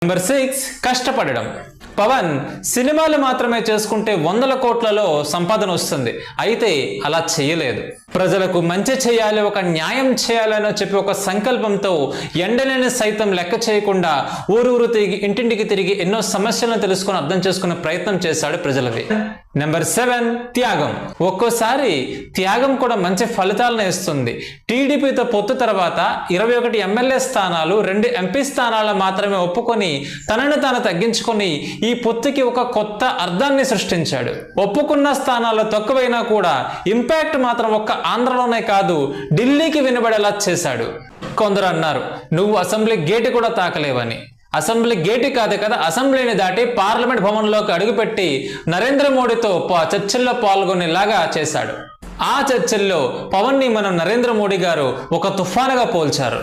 Number 6 కష్టపడడం. పవన్ సినిమాలు మాత్రమే చేసుకుంటే 100 కోట్లలో సంపాదన వస్తుంది. అయితే అలా చేయలేదు. ప్రజలకు మంచి చేయాలి, ఒక న్యాయం చేయాలని చెప్పి ఒక సంకల్పంతో ఎండలేని సైతం లెక్క చేయకుండా ఊరూరు తిరిగి ఇంటింటికి తిరిగి ఎన్నో సమస్యలను తెలుసుకొని అర్థం చేసుకునే ప్రయత్నం చేశాడు ప్రజలవి. నెంబర్ 7 త్యాగం. ఒక్కోసారి త్యాగం కూడా మంచి ఫలితాలను ఇస్తుంది. టీడీపీతో పొత్తు తర్వాత 21 ఎమ్మెల్యే స్థానాలు, 2 ఎంపీ స్థానాలను మాత్రమే ఒప్పుకొని తనను తాను తగ్గించుకొని ఈ పొత్తుకి ఒక కొత్త అర్థాన్ని సృష్టించాడు. ఒప్పుకున్న స్థానాల్లో తక్కువైనా కూడా ఇంపాక్ట్ మాత్రం ఒక్క ఆంధ్రలోనే కాదు ఢిల్లీకి వినబడేలా చేశాడు. కొందరు అన్నారు, నువ్వు అసెంబ్లీ గేటు కూడా తాకలేవని. అసెంబ్లీ గేటు కాదు కదా, అసెంబ్లీని దాటి పార్లమెంట్ భవన్లోకి అడుగుపెట్టి నరేంద్ర మోడీతో చర్చల్లో పాల్గొనేలాగా చేశాడు. ఆ చర్చల్లో పవన్ ని మనం నరేంద్ర మోడీ గారు ఒక తుఫానుగా పోల్చారు.